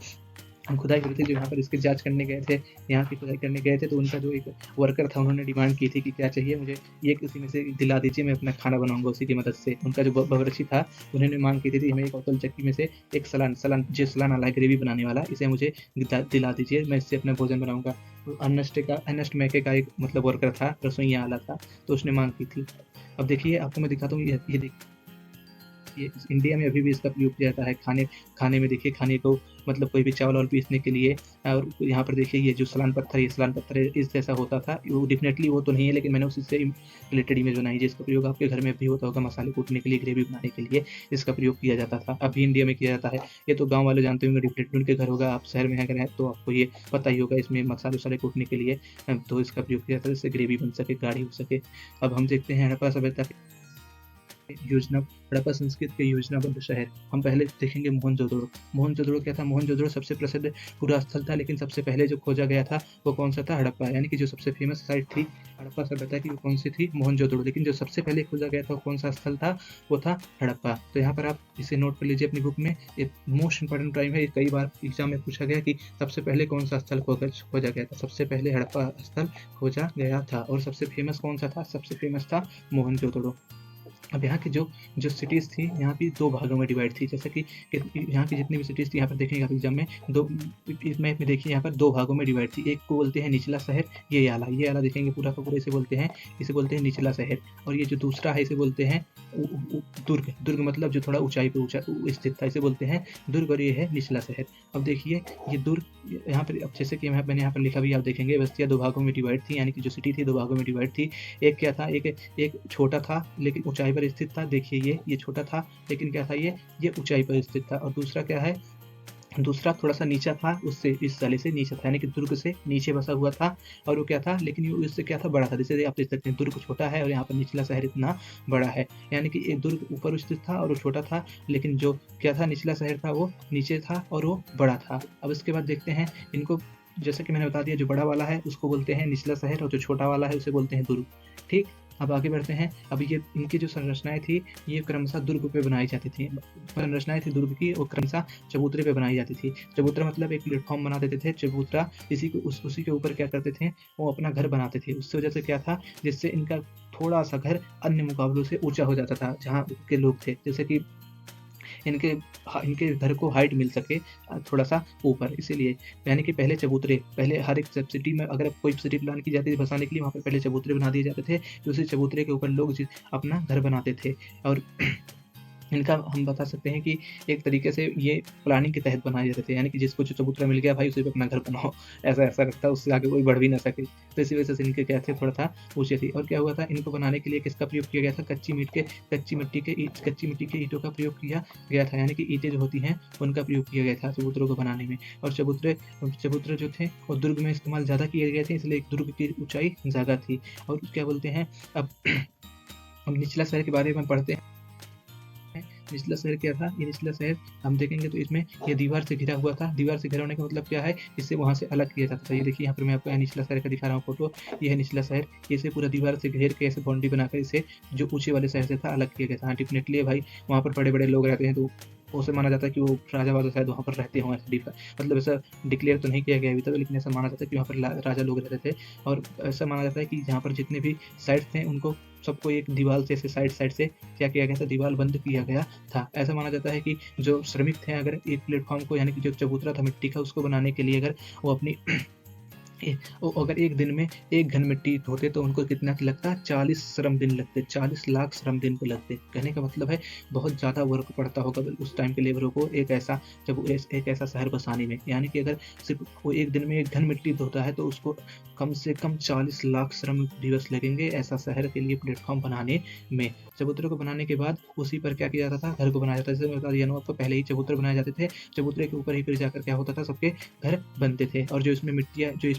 खुदाई हो रही थी, जो यहाँ पर इसकी जाँच करने गए थे, यहाँ की खुदाई करने गए थे, तो उनका जो एक वर्कर था उन्होंने डिमांड की थी कि क्या चाहिए मुझे, ये किसी में से दिला दीजिए, मैं अपना खाना बनाऊँगा उसी की मदद से। उनका जो बावर्ची था उन्होंने माँग की थी हमें एक अवतल चक्की में से एक सलान वाला ग्रेवी बनाने वाला, इसे मुझे दिला दीजिए, मैं इससे अपना भोजन बनाऊँगा। तो अर्नेस्ट मैके का एक मतलब वर्कर था, रसोइया वाला था, तो उसने माँग की थी। अब देखिए आपको मैं दिखाता हूँ, ये देखिए इंडिया में अभी भी इसका प्रयोग किया जाता है खाने में। देखिए खाने को मतलब कोई भी चावल पीसने के लिए। और यहाँ पर देखिए ये जो सलान पत्थर है, इस जैसा होता था। वो डेफिनेटली वो तो नहीं है, लेकिन मैंने उसी से रिलेटेड इमेज बनाई, जिसका प्रयोग आपके घर में भी होता होगा मसाले कूटने के लिए, ग्रेवी बनाने के लिए इसका प्रयोग किया जाता था। अभी इंडिया में किया जाता है। ये तो गाँव वाले जानते होंगे, डेफिनेटली उनके घर होगा। आप शहर में अगर हैं तो आपको ये पता ही होगा। इसमें मसाले-वसाले कूटने के लिए तो इसका प्रयोग किया जाता है, जिससे ग्रेवी बन सके, गाढ़ी हो सके। अब हम देखते हैं हड़प्पा सभ्यता योजना हड़प्पा संस्कृति के योजनाबद्ध शहर। हम पहले देखेंगे मोहनजोदड़ो। मोहनजोदड़ो क्या था? मोहनजोदड़ो सबसे प्रसिद्ध पूरा स्थल था, लेकिन सबसे पहले जो खोजा गया था वो कौन-सा था? हड़प्पा। यानी कि जो सबसे फेमस साइट थी हड़प्पा सभ्यता की, वो कौन-सी थी? मोहनजोदड़ो। लेकिन जो सबसे पहले खोजा गया था वो कौन-सा स्थल था? वो था हड़प्पा। तो यहाँ पर आप इसे नोट कर लीजिए अपनी बुक में। ये मोस्ट इंपोर्टेंट टाइम है, ये कई बार एग्जाम में पूछा गया कि सबसे पहले कौन-सा स्थल खोजा गया था? सबसे पहले हड़प्पा स्थल खोजा गया था। और सबसे फेमस कौन-सा था? सबसे फेमस था मोहनजोदड़ो। अब यहाँ की जो जो सिटीज़ थी, यहाँ भी 2 भागों में डिवाइड थी। जैसे कि यहाँ की जितनी भी सिटीज़ थी, यहाँ पर देखेंगे आप एग्ज़ाम में, दो इस मैप में देखिए यहाँ पर 2 भागों में डिवाइड थी। एक को बोलते हैं निचला शहर, ये आला देखेंगे पूरा का पूरा, इसे बोलते हैं निचला शहर। और ये जो दूसरा है इसे बोलते हैं दुर्ग। दुर्ग मतलब जो थोड़ा ऊँचाई पे स्थित था, इसे बोलते हैं दुर्ग, और ये है निचला शहर। अब देखिए ये दुर्ग, यहाँ पर अब जैसे कि मैंने यहाँ पर लिखा भी आप देखेंगे, बस्तियाँ 2 भागों में डिवाइड थी, यानी कि जो सिटी थी 2 भागों में डिवाइड थी। एक क्या था? एक छोटा था लेकिन ऊँचाई पर स्थित था। देखिए ये छोटा था लेकिन क्या था? ये ऊँचाई पर स्थित था। और दूसरा क्या है? दूसरा थोड़ा-सा नीचा था, उससे इस वाले से नीचा था, यानी कि दुर्ग से नीचे बसा हुआ था। और वो क्या था? लेकिन ये उससे क्या था? बड़ा था। जैसे आप देख सकते हैं दुर्ग छोटा है और यहाँ पर निचला शहर इतना बड़ा है। यानी कि एक दुर्ग ऊपर स्थित था और वो छोटा था, लेकिन जो क्या था? निचला शहर था वो नीचे था और वो बड़ा था। अब इसके बाद देखते हैं इनको, जैसे कि मैंने बता दिया, जो बड़ा वाला है उसको बोलते हैं निचला शहर और जो छोटा वाला है उसे बोलते हैं दुर्ग। ठीक? अब आगे बढ़ते हैं। अब ये इनकी जो संरचनाएँ थी, ये क्रमशः दुर्ग पे बनाई जाती थी। संरचनाएँ थी दुर्ग की, वो क्रमशः चबूतरे पे बनाई जाती थी। चबूतरा मतलब एक प्लेटफ़ॉर्म बना देते थे, चबूतरा उसी के ऊपर क्या करते थे? वो अपना घर बनाते थे। उससे वजह से क्या था? जिससे इनका थोड़ा-सा घर अन्य मुकाबलों से ऊँचा हो जाता था, जहाँ के लोग थे। जैसे कि इनके घर को हाइट मिल सके थोड़ा-सा ऊपर, इसीलिए। यानी कि पहले हर एक सिटी में अगर कोई सिटी प्लान की जाती थी बसाने के लिए, वहाँ पे पहले चबूतरे बना दिए जाते थे, तो उसी चबूतरे के ऊपर लोग अपना घर बनाते थे। और इनका हम बता सकते हैं कि एक तरीके से ये प्लानिंग के तहत बनाए जाते थे, यानी कि जिसको जो चबूतरा मिल गया भाई उसी पे अपना घर बनाओ, ऐसा रखता, उससे आगे कोई बढ़ भी ना सके। तो इसी वजह से इनके क्या थे? थोड़ा-सा ऊँचे थे। और क्या हुआ था? इनको बनाने के लिए किसका प्रयोग किया गया था? कच्ची मिट्टी के ईंटों का प्रयोग किया गया था, यानी कि ईंटें जो होती हैं उनका प्रयोग किया गया था चबूतरों को बनाने में। और चबूतरे जो थे वो दुर्ग में इस्तेमाल ज़्यादा किए गए थे, इसलिए दुर्ग की ऊँचाई ज़्यादा थी। और क्या बोलते हैं, अब अब निचला शहर के बारे में पढ़ते हैं। निचला शहर क्या था? ये निचला शहर हम देखेंगे तो इसमें ये दीवार से घिरा हुआ था। दीवार से घिरा होने का मतलब क्या है? इसे वहाँ से अलग किया जाता था। ये देखिए यहाँ पर मैं आपको निचला शहर का दिखा रहा हूँ फ़ोटो। ये है निचला शहर। इसे पूरा दीवार से घेर के ऐसे बाउंड्री बनाकर इसे जो ऊँचे वाले शहर से था अलग किया गया था। हाँ, डेफ़िनेटली भाई वहाँ पर बड़े-बड़े लोग रहते हैं, तो उसे माना जाता है कि वो राजा-वाजा शायद वहाँ पर रहते हों, ऐसा मतलब ऐसा डिक्लेयर तो नहीं किया गया अभी तक, लेकिन ऐसा माना जाता है कि वहाँ पर राजा लोग रहते थे। और ऐसा माना जाता है कि यहाँ पर जितने भी साइट्स थे उनको सबको एक दीवार से ऐसे साइड से क्या किया गया था? दीवार बंद किया गया था। ऐसा माना जाता है कि जो श्रमिक थे, अगर एक प्लेटफ़ॉर्म को, यानी कि जो चबूतरा था मिट्टी का, उसको बनाने के लिए अगर वो अपनी वो अगर एक दिन में 1 घन मिट्टी ढोते तो उनको कितना लगता? 40 श्रम दिन लगते, 40 लाख श्रम दिन को लगते। कहने का मतलब है बहुत ज़्यादा वर्क पड़ता होगा उस टाइम के लेबरों को एक ऐसा शहर बसाने में। यानी कि अगर सिर्फ़ वो एक दिन में 1 घन मिट्टी ढोता है तो उसको कम से कम 40 लाख श्रम दिवस लगेंगे ऐसा शहर के लिए प्लेटफ़ॉर्म बनाने में। चबूतरे को बनाने के बाद उसी पर क्या किया जाता था? घर को बनाया जाता था। जैसे मैं बता दिया ना आपको, पहले ही चबूतरे बनाए जाते थे। चबूतरे के ऊपर ही फिर जाकर क्या होता था? सबके घर बनते थे। और जो इसमें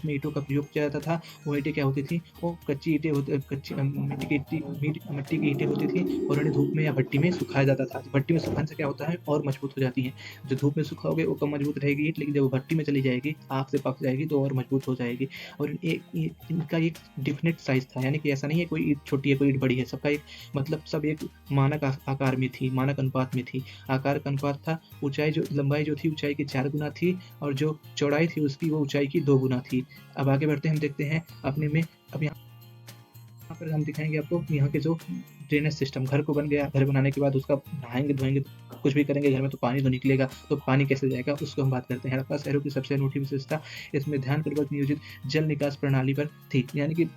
ईंटों का प्रयोग किया जाता था, वो ईंटें क्या होती थी? वो कच्ची ईंटें मिट्टी की ईंटें होती थी और उन्हें धूप में या भट्टी में सुखाया जाता था। भट्टी में सुखाने से क्या होता है? और मजबूत हो जाती हैं। जो धूप में सुखाओगे वो कम मजबूत रहेगी ईंट, लेकिन जब वो भट्टी में चली जाएगी, आग से पक जाएगी तो और मजबूत हो जाएगी। और इनका एक डेफ़िनिट साइज़ था, यानी कि ऐसा नहीं है कोई ईंट छोटी है, कोई ईंट बड़ी है। सबका एक मतलब सब एक मानक आकार में थी, मानक अनुपात में थी। आकार का अनुपात था, लंबाई जो थी ऊँचाई की 4 गुना थी और जो चौड़ाई थी उसकी वो ऊँचाई की 2 गुना थी। अब आगे बढ़ते हैं, हम देखते हैं अपने में। अब यहाँ पर हम दिखाएँगे आपको यहाँ के जो ड्रेनेज सिस्टम, घर को बन गया, घर बनाने के बाद उसका नहाएँगे-धोएँगे, कुछ भी करेंगे घर में तो पानी तो निकलेगा, तो पानी कैसे जाएगा उसको हम बात करते हैं। हड़प्पा शहरों की सबसे अनूठी विशेषता इसमें ध्यानपूर्वक नियोजित जल निकास प्रणाली पर थी। यानी कि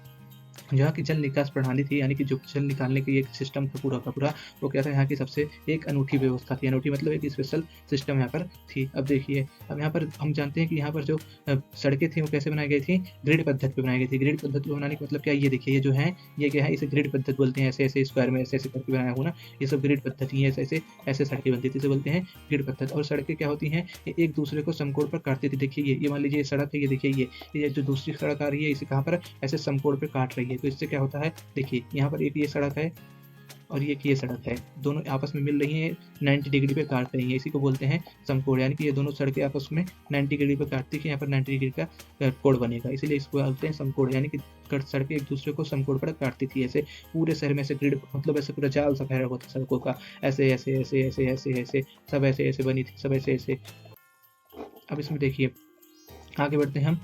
यहाँ की जल निकास प्रणाली थी, यानी कि जो जल निकालने की एक सिस्टम था पूरा का पूरा, वो क्या था? यहाँ की सबसे एक अनूठी व्यवस्था थी। अनूठी मतलब एक स्पेशल सिस्टम यहाँ पर थी। अब देखिए, अब यहाँ पर हम जानते हैं कि यहाँ पर जो सड़कें थी वो कैसे बनाई गई थी? ग्रिड पद्धति पे बनाई गई थी। ग्रिड पद्धति पे बनाने का मतलब क्या है? ये देखिए, ये जो है ये क्या है? इसे ग्रिड पद्धति बोलते हैं। ऐसे-ऐसे स्क्वायर में ऐसे-ऐसे करके बनाया हुआ ना, ये सब ग्रिड पद्धति है। ऐसे सड़कें बनती थी, इसे बोलते हैं ग्रिड पद्धति। और सड़कें क्या होती हैं? ये एक दूसरे को समकोण पर काटती थी। देखिए ये मान लीजिए ये सड़क है, ये देखिए ये जो दूसरी सड़क आ रही है, इसे कहाँ पर ऐसे समकोण पे काट रही है। तो इससे क्या होता है? देखिए यहाँ पर एक ये सड़क है और ये सड़क है, दोनों आपस में मिल रही हैं, 90 डिग्री पे काट रही हैं, इसी को बोलते हैं समकोण। यानी कि ये दोनों सड़कें आपस में 90 डिग्री पे काटती है, यहाँ पर 90 डिग्री का कोण बनेगा, इसीलिए इसको बोलते हैं समकोण। यानी कि सड़कें एक दूसरे को समकोण पर काटती थी। ऐसे पूरे शहर में ऐसे ग्रिड, मतलब ऐसे पूरा जाल सा फैला हुआ था सड़कों का, ऐसे ऐसे ऐसे ऐसे ऐसे ऐसे सब ऐसे ऐसे बनी थी, सब ऐसे ऐसे। अब इसमें देखिए आगे बढ़ते हैं हम।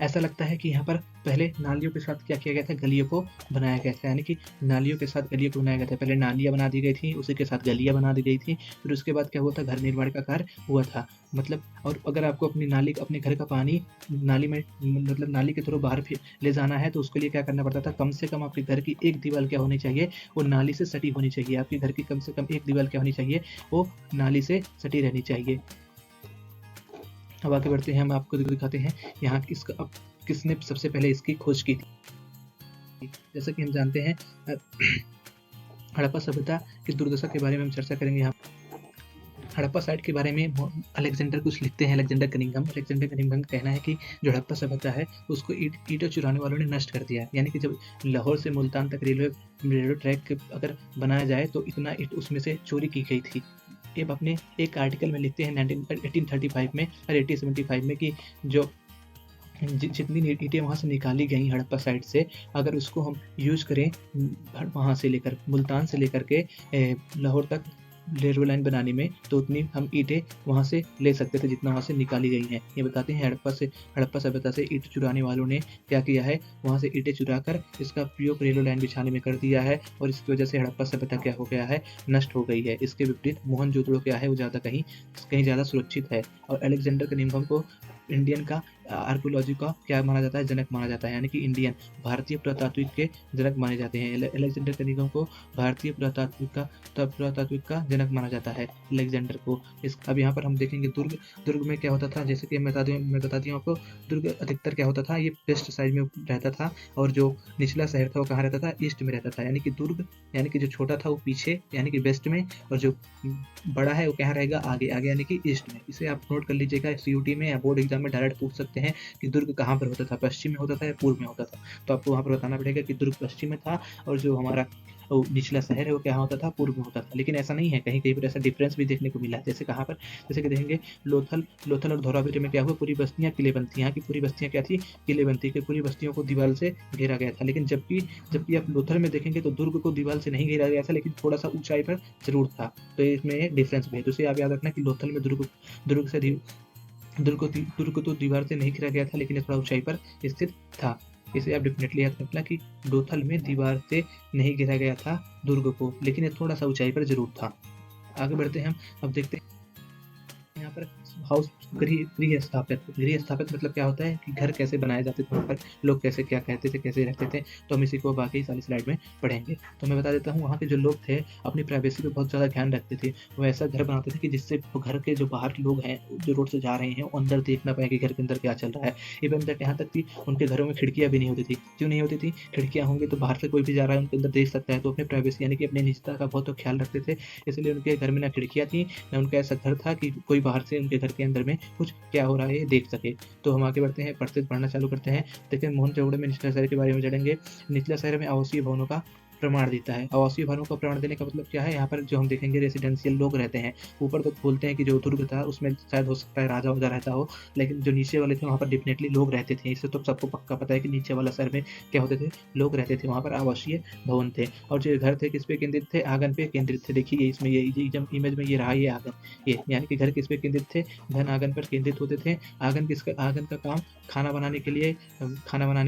ऐसा लगता है कि यहाँ पर पहले नालियों के साथ क्या किया गया था, गलियों को बनाया गया था। यानी कि नालियों के साथ गलियों को बनाया गया था। पहले नालियाँ बना दी गई थी, उसी के साथ गलियाँ बना दी गई थी, फिर उसके बाद क्या हुआ था, घर निर्माण का कार्य हुआ था। मतलब और अगर आपको अपने घर का पानी नाली में, मतलब नाली के थ्रू बाहर ले जाना है, तो उसके लिए क्या करना पड़ता था, कम से कम आपके घर की एक दीवार क्या होनी चाहिए, वो नाली से सटी होनी चाहिए। आपके घर की कम से कम एक दीवार क्या होनी चाहिए, वो नाली से सटी रहनी चाहिए। अब आगे बढ़ते हैं, हम आपको दिखाते हैं यहाँ इसका किसने सबसे पहले इसकी खोज की थी। जैसा कि हम जानते हैं हड़प्पा सभ्यता की दुर्दशा के बारे में हम चर्चा करेंगे। यहाँ हड़प्पा साइट के बारे में अलेक्जेंडर कुछ लिखते हैं, अलेक्जेंडर कनिंघम का कहना है कि जो हड़प्पा सभ्यता है उसको ईंटें चुराने वालों ने नष्ट कर दिया। यानी कि जब लाहौर से मुल्तान तक रेलवे ट्रैक अगर बनाया जाए तो इतना ईंट उसमें से चोरी की गई थी। ये अपने एक आर्टिकल में लिखते हैं 1835 में और 1875 में कि जो जितनी ईंटें वहाँ से निकाली गई हड़प्पा साइट से, अगर उसको हम यूज करें वहाँ से लेकर मुल्तान से लेकर के लाहौर तक रेलवे लाइन बनाने में, तो उतनी हम ईंटें वहाँ से ले सकते थे जितना वहाँ से निकाली गई हैं। ये बताते हैं हड़प्पा सभ्यता से ईंट चुराने वालों ने क्या किया है, वहाँ से ईंटें चुरा कर इसका प्रयोग रेलवे लाइन बिछाने में कर दिया है, और इसकी वजह से हड़प्पा सभ्यता क्या हो गया है, नष्ट हो गई है। इसके विपरीत मोहनजोदड़ो क्या है, वो ज़्यादा कहीं ज़्यादा सुरक्षित है। और अलेक्जेंडर कनिंघम को इंडियन का आर्कोलॉजी का क्या माना जाता है, जनक माना जाता है। यानी कि इंडियन भारतीय पुरातात्विक के जनक माने जाते हैं। अलेक्जेंडर कनिंघम को भारतीय पुरातात्विक का जनक माना जाता है, अलेक्जेंडर को। अब यहाँ पर हम देखेंगे दुर्ग में क्या होता था। जैसे कि मैं बता दूँ आपको, दुर्ग अधिकतर क्या होता था, ये वेस्ट साइड में रहता था, और जो निचला शहर था वो कहाँ रहता था, ईस्ट में रहता था। यानी कि दुर्ग, यानी कि जो छोटा था वो पीछे यानी कि वेस्ट में, और जो बड़ा है वो कहाँ रहेगा, आगे यानी कि ईस्ट में। इसे आप नोट कर लीजिएगा, सीयूटी में या बोर्ड एग्जाम में डायरेक्ट पूछ सकते हैं कि दुर्ग कहाँ पर होता था, पश्चिम में होता था या पूर्व में होता था। तो आपको वहाँ पर बताना पड़ेगा कि दुर्ग पश्चिम में था, और जो हमारा निचला शहर है वो क्या होता था, पूर्व में होता था। लेकिन ऐसा नहीं है, कहीं कहीं पर ऐसा डिफरेंस भी देखने को मिला है। जैसे कहाँ पर, जैसे कि देखेंगे लोथल और धौलावीर में क्या हुआ, पूरी बस्तियाँ किलेबंद थी। यहाँ की पूरी बस्तियाँ क्या थी, किलेबंद थी, कि पूरी बस्तियों को दीवार से घेरा गया था। लेकिन जबकि आप लोथल में देखेंगे तो दुर्ग को दीवार से नहीं घेरा गया था, लेकिन थोड़ा सा ऊंचाई पर जरूर था। तो इसमें डिफरेंस भी है। तो इसे आप याद रखना कि लोथल में दुर्ग को तो दीवार से नहीं घेरा गया था, लेकिन थोड़ा ऊंचाई पर स्थित था। इसे आप डेफिनेटली याद रखना कि लोथल में दीवार से नहीं घेरा गया था दुर्ग को, लेकिन ये थोड़ा सा ऊंचाई पर जरूर था। आगे बढ़ते हैं हम। अब देखते हैं यहाँ पर हाउस गृह स्थापित मतलब क्या होता है कि घर कैसे बनाए जाते थे, वहाँ पर लोग कैसे क्या कहते थे, कैसे रहते थे। तो हम इसी को बाकी सारी स्लाइड में पढ़ेंगे। तो मैं बता देता हूँ, वहाँ के जो लोग थे अपनी प्राइवेसी पे बहुत ज़्यादा ध्यान रखते थे। वो ऐसा घर बनाते थे कि जिससे घर के जो बाहर के लोग हैं, जो रोड से जा रहे हैं, वो अंदर देख ना पाए कि घर के अंदर क्या चल रहा है। इवन तक यहाँ तक कि उनके घरों में खिड़कियाँ भी नहीं होती थी। क्यों नहीं होती थी, खिड़कियाँ होंगी तो बाहर से कोई भी जा रहा है उनके अंदर देख सकता है। तो अपने प्राइवेसी यानी कि अपनी निजता का बहुत ख्याल रखते थे। इसलिए उनके घर में ना खिड़कियाँ थी, ना उनका ऐसा घर था कि कोई बाहर से उनके घर के अंदर में कुछ क्या हो रहा है देख सके। तो हम आगे बढ़ते हैं, पढ़ना चालू करते हैं। देखते हैं मोहनजोदड़ो में निचला शहर के बारे में जानेंगे। निचला शहर में आवासीय भवनों का प्रमाण देता है। आवासीय भवनों का प्रमाण देने का मतलब क्या है, यहाँ पर जो हम देखेंगे रेसिडेंशियल लोग रहते हैं। ऊपर तो बोलते हैं कि जो दुर्ग था उसमें शायद हो सकता है राजा वाजा रहता हो, लेकिन जो नीचे वाले थे वहाँ पर डेफिनेटली लोग रहते थे। इससे तो सबको पक्का पता है कि नीचे वाला शहर में क्या होते थे, लोग रहते थे। वहाँ पर आवासीय भवन थे, और जो घर थे किस पे केंद्रित थे, आंगन पे केंद्रित थे। देखिए इसमें ये इमेज में ये रहा, ये आंगन, ये यानी कि घर किस पे केंद्रित थे, धन आंगन पर केंद्रित होते थे। आंगन का काम खाना बनाने के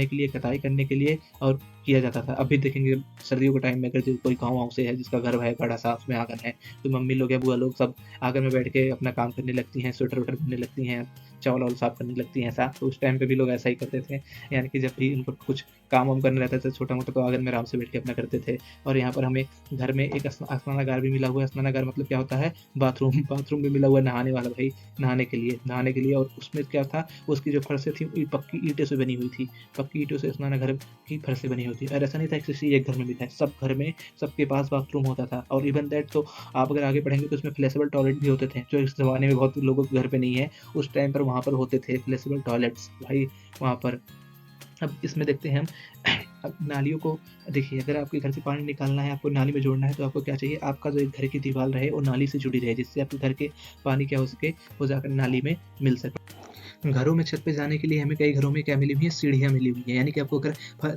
लिए, कटाई करने के लिए और किया जाता था। अभी देखेंगे सर्दियों के टाइम में अगर कोई गाँव से है जिसका घर है बड़ा सा, उसमें आंगन है, तो मम्मी लोग या बुआ लोग सब आंगन में बैठ के अपना काम करने लगती हैं, स्वेटर वेटर बुनने लगती हैं, चावल साफ करने लगती हैं साफ। तो उस टाइम पे भी लोग ऐसा ही करते थे। यानी कि जब भी उनको कुछ काम वाम करना रहता था छोटा मोटा, तो आंगन में आराम से बैठ के अपना करते थे। और यहाँ पर हमें घर में एक स्नानागार भी मिला हुआ है। स्नानागार मतलब क्या होता है, बाथरूम भी मिला हुआ है, नहाने वाला भाई, नहाने के लिए। और उसमें क्या था, उसकी जो फर्शें थी पक्की ईंटों से बनी हुई थी, पक्की ईंटों से स्नानागार की फर्शें बनी हुई थी। और ऐसा नहीं था किसी एक घर में भी था, सब घर में सबके पास बाथरूम होता था। और इवन दैट तो आप अगर आगे पढ़ेंगे तो उसमें फ्लेक्सिबल टॉयलेट भी होते थे, जो इस जमाने में बहुत लोगों के घर पे नहीं है, उस टाइम पर वहाँ पर होते थे फ्लेक्सिबल टॉयलेट्स भाई वहाँ पर। अब इसमें देखते हैं हम अब नालियों को देखिए, अगर आपके घर से पानी निकालना है, आपको नाली में जोड़ना है, तो आपको क्या चाहिए, आपका जो एक घर की दीवार रहे वो नाली से जुड़ी रहे, जिससे आपके घर के पानी क्या हो सके, वो जाकर नाली में मिल सके। घरों में छत पे जाने के लिए हमें कई घरों में क्या मिली हुई है, सीढ़ियाँ मिली हुई हैं। यानी कि आपको अगर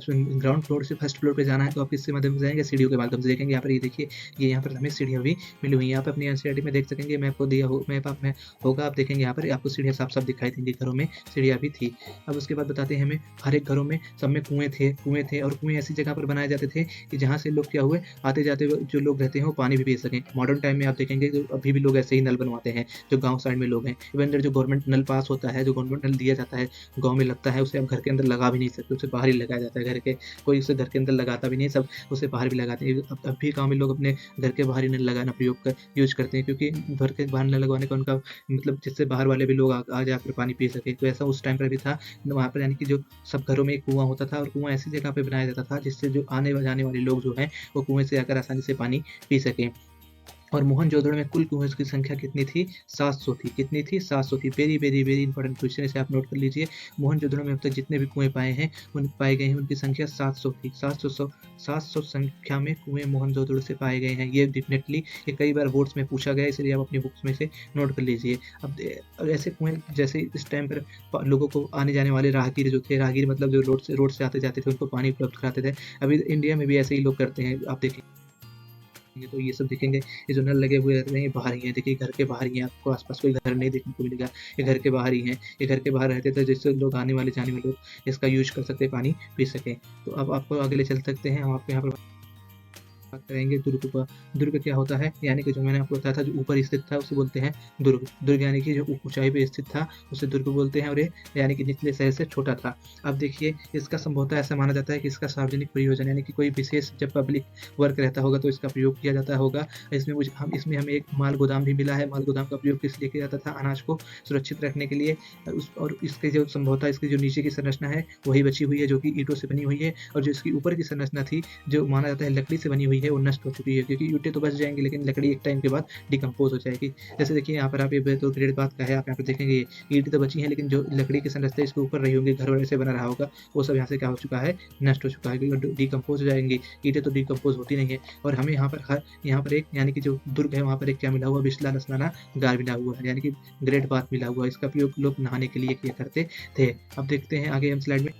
ग्राउंड फ्लोर से फर्स्ट फ्लोर पे जाना है तो आप किसके माध्यम से जाएँगे, सीढ़ियों के माध्यम से। देखेंगे यहाँ पर, ये देखिए, ये यहाँ पर हमें सीढ़ियाँ भी मिली हुई हैं। आप अपनी एनसीईआरटी में देख सकेंगे, मैं आपको दिया हो मैप आप में होगा, आप देखेंगे यहाँ पर आपको सीढ़ियाँ साफ-साफ दिखाई देंगी, घरों में सीढ़ियाँ भी थी। अब उसके बाद बताते हैं हमें, हर एक घरों में सब में कुएँ थे और कुएँ ऐसी जगह पर बनाए जाते थे कि जहाँ से लोग क्या हुए, आते-जाते जो लोग रहते हैं वो पानी भी पी सकें। मॉडर्न टाइम में आप देखेंगे तो अभी भी लोग ऐसे ही नल बनवाते हैं, जो गाँव साइड में लोग हैं। इवन जो गवर्नमेंट नल पास होता है, जो गवर्नमेंट नल दिया जाता है, गाँव में लगता है, उसे आप घर के अंदर लगा भी नहीं सकते, उसे बाहर ही लगाया जाता है। घर के कोई उसे घर के अंदर लगाता भी नहीं है, सब उसे बाहर भी लगाते हैं। अब भी गाँव में लोग अपने घर के बाहर ही नल लगाना यूज़ करते हैं, क्योंकि घर के बाहर नल लगवाने का उनका मतलब, जिससे बाहर वाले भी लोग आ जाकर पानी पी सकें। तो ऐसा उस टाइम पर भी था। वहाँ पर यानी कि जो सब घरों में एक कुआँ होता था, और कुआँ ऐसी जगह पे बनाया जाता था जिससे जो आने व जाने वाले लोग जो हैं, वो कुएँ से आकर आसानी से पानी पी सकें। और मोहनजोदड़ो में कुल कुएँ की संख्या कितनी थी? 700 थी। कितनी थी? 700 थी। Very, very, very important question है, इसे आप नोट कर लीजिए। मोहनजोदड़ो में अब तक जितने भी कुएँ पाए गए हैं, उनकी संख्या 700 थी। 700 संख्या में कुएँ मोहनजोदड़ो से पाए गए हैं। ये डेफिनिटली ये कई बार बोर्ड्स में पूछा गया है, इसलिए आप अपनी बुक्स में से नोट कर लीजिए। अब ऐसे कुएँ, जैसे इस टाइम पर लोगों को आने-जाने वाले राहगीर जो थे, राहगीर मतलब जो रोड से आते-जाते थे, उनको पानी उपलब्ध कराते थे। अभी इंडिया में भी ऐसे ही लोग करते हैं। आप देखिए, तो ये सब देखेंगे, ये जो नल लगे हुए रहते हैं, ये बाहर ही हैं। देखिए, घर के बाहर ही हैं, आपको आस-पास कोई घर नहीं देखने को मिलेगा। ये घर के बाहर ही हैं। ये घर के बाहर रहते थे, जिससे लोग आने वाले, जाने वाले लोग इसका यूज़ कर सकते हैं, पानी पी सकें। तो अब आपको आगे ले चल सकते हैं, हम आपको यहाँ पर बात करेंगे दुर्ग का। दुर्ग क्या होता है? यानी कि जो मैंने आपको बताया था, जो ऊपर स्थित था उसे बोलते हैं दुर्ग। दुर्ग यानी कि जो ऊँचाई पे स्थित था उसे दुर्ग बोलते हैं, और ये यानी कि निचले शहर से छोटा था। अब देखिए, इसका संभवतः ऐसा माना जाता है कि इसका सार्वजनिक प्रयोजन, यानी कि कोई विशेष जब पब्लिक वर्क रहता होगा तो इसका प्रयोग किया जाता होगा। इसमें हमें एक माल गोदाम भी मिला है। माल गोदाम का प्रयोग किस लिए किया जाता था? अनाज को सुरक्षित रखने के लिए। और इसके जो संभवतः इसकी जो नीचे की संरचना है वही बची हुई है, जो कि ईंटों से बनी हुई है, और जो इसकी ऊपर की संरचना थी, जो माना जाता है लकड़ी से बनी हुई है, वो नष्ट हो चुकी है, क्योंकि ईंटें तो बच जाएँगी, लेकिन लकड़ी एक टाइम के बाद डिकम्पोज़ हो जाएगी। जैसे देखिए, यहाँ पर आप ये तो ग्रेट बात का है, आप यहाँ पे देखेंगे, ईंटें तो बची हैं, लेकिन जो लकड़ी की संरचना इसके ऊपर रही होंगी, घर वगैरह से बना रहा होगा, वो सब यहाँ से क्या हो चुका है? नष्ट हो चुका है, क्योंकि डिकम्पोज़ हो जाएँगी। ईंटें तो डिकम्पोज़ होती नहीं है। और हमें यहाँ पर एक, यानी कि जो दुर्ग है, वहाँ पर एक क्या मिला हुआ? बिस्ला नस्लाना गार मिला हुआ है, यानी कि ग्रेट बात मिला हुआ है। इसका प्रयोग लोग नहाने के लिए किया करते थे। अब देखते हैं आगे हम स्लाइड में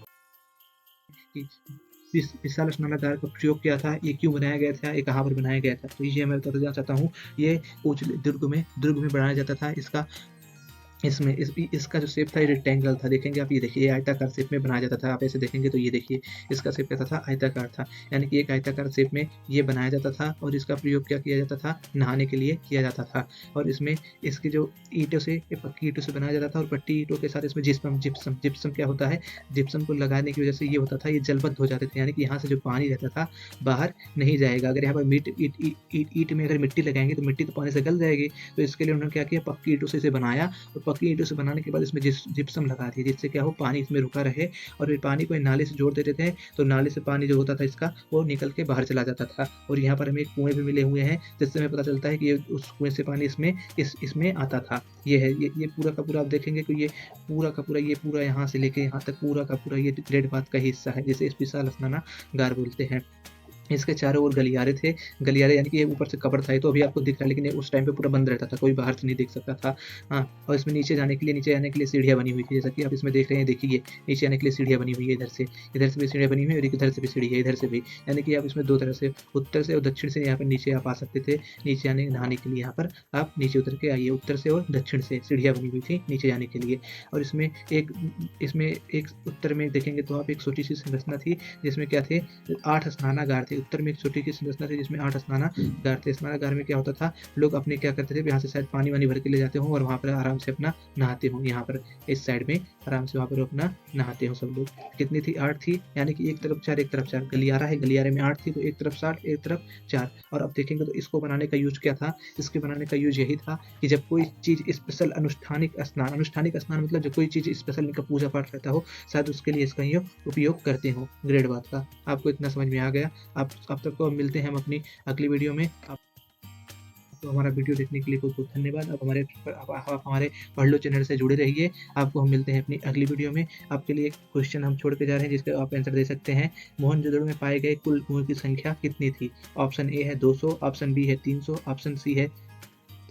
कि विशाल स्नानागार का प्रयोग क्या था, ये क्यों बनाया गया था, ये कहाँ पर बनाया गया था? तो ये मैं बताना चाहता हूँ। ये उजले दुर्ग में बनाया जाता था। इसका जो शेप था, ये रेक्टेंगल था। देखेंगे आप, ये देखिए, ये आयताकार शेप में बनाया जाता था। आप ऐसे देखेंगे तो ये देखिए, इसका शेप कैसा था? आयताकार था। यानी कि एक आयताकार शेप में ये बनाया जाता था, और इसका प्रयोग क्या किया जाता था? नहाने के लिए किया जाता था। और इसमें इसकी जो ईंटों से, ये पक्की ईंटों से बनाया जाता था, और पट्टी ईंटों के साथ इसमें जिप्सम क्या होता है? जिप्सम को लगाने की वजह से ये होता था, ये जलबद्ध हो जाते थे, यानी कि यहाँ से जो पानी रहता था बाहर नहीं जाएगा। अगर यहाँ पर ईंट में अगर मिट्टी लगाएँगे तो मिट्टी तो पानी से गल जाएगी। तो इसके लिए उन्होंने क्या किया? पक्की ईंटों से इसे बनाया, और पक्की ईंटों से बनाने के बाद इसमें जिप्सम लगा दिए, जिससे क्या हो, पानी इसमें रुका रहे, और फिर पानी को नाले से जोड़ देते थे, तो नाले से पानी जो होता था इसका, वो निकल के बाहर चला जाता था। और यहाँ पर हमें कुएँ भी मिले हुए हैं, जिससे हमें पता चलता है कि ये उस कुएँ से पानी इसमें आता था। ये है, ये पूरा का पूरा आप देखेंगे कि ये पूरा यहाँ से लेके यहाँ तक पूरा का पूरा ये ग्रेट बात का हिस्सा है, जिसे विशाल स्नानागार बोलते हैं। इसके चारों ओर गलियारे थे। गलियारे यानी कि ये ऊपर से कवर था, ये तो अभी आपको दिख रहा है, लेकिन ये उस टाइम पे पूरा बंद रहता था, कोई बाहर से नहीं देख सकता था। हाँ, और इसमें नीचे जाने के लिए सीढ़ियाँ बनी हुई थी, जैसा कि आप इसमें देख रहे हैं। देखिए, नीचे आने के लिए सीढ़ियाँ बनी हुई है, इधर से भी सीढ़ियाँ बनी हुई है, और इधर से भी सीढ़ी है, इधर से भी। यानी कि आप इसमें 2 तरह से, उत्तर से और दक्षिण से यहाँ पर नीचे आप आ सकते थे। नीचे नहाने के लिए यहाँ पर आप नीचे उतर के आइए, उत्तर से और दक्षिण से सीढ़ियाँ बनी हुई थी नीचे जाने के लिए। और इसमें एक उत्तर में देखेंगे तो आप एक छोटी-सी संरचना थी, जिसमें क्या थे? 8 स्नानागार थे। उत्तर में एक छोटी संरचना थी, जिसमें 8 स्नानागार थे। स्नानागार में क्या होता था? लोग अपने क्या करते थे? यहाँ से शायद पानी-वानी भर के ले जाते हों, और वहाँ पर आराम से अपना नहाते हों। यहाँ पर इस साइड में आराम से वहाँ पर अपना नहाते हों सब लोग। कितनी थी? 8 थी, यानी कि एक तरफ 4, एक तरफ 4। गलियारा है, गलियारे में 8 थी, तो एक तरफ 7, एक तरफ 4। और अब देखेंगे तो इसको बनाने का यूज़ क्या था? इसके बनाने का यूज़ यही था कि जब कोई चीज़ स्पेशल, अनुष्ठानिक स्नान मतलब जब कोई चीज़ स्पेशल इनका पूजा-पाठ रहता हो, शायद उसके लिए इसका ये उपयोग करते हों, ग्रेट बात का। आपको इतना समझ में आ गया? आप अब तक को मिलते हैं हम अपनी अगली वीडियो में। तो हमारा वीडियो देखने के लिए बहुत-बहुत धन्यवाद। आप हमारे पढ़ लो चैनल से जुड़े रहिए। आपको हम मिलते हैं अपनी अगली वीडियो में। आपके लिए एक क्वेश्चन हम छोड़ के जा रहे हैं जिसका आप आंसर दे सकते हैं। मोहनजोदड़ो में पाए गए कुल कुओं की संख्या कितनी थी? ऑप्शन ए है 200, ऑप्शन बी है 300, ऑप्शन सी है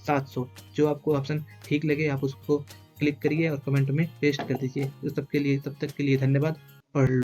700। जो आपको ऑप्शन ठीक लगे आप उसको क्लिक करिए और कमेंट में पेस्ट कर दीजिए। तब तक के लिए धन्यवाद। पढ़ लो।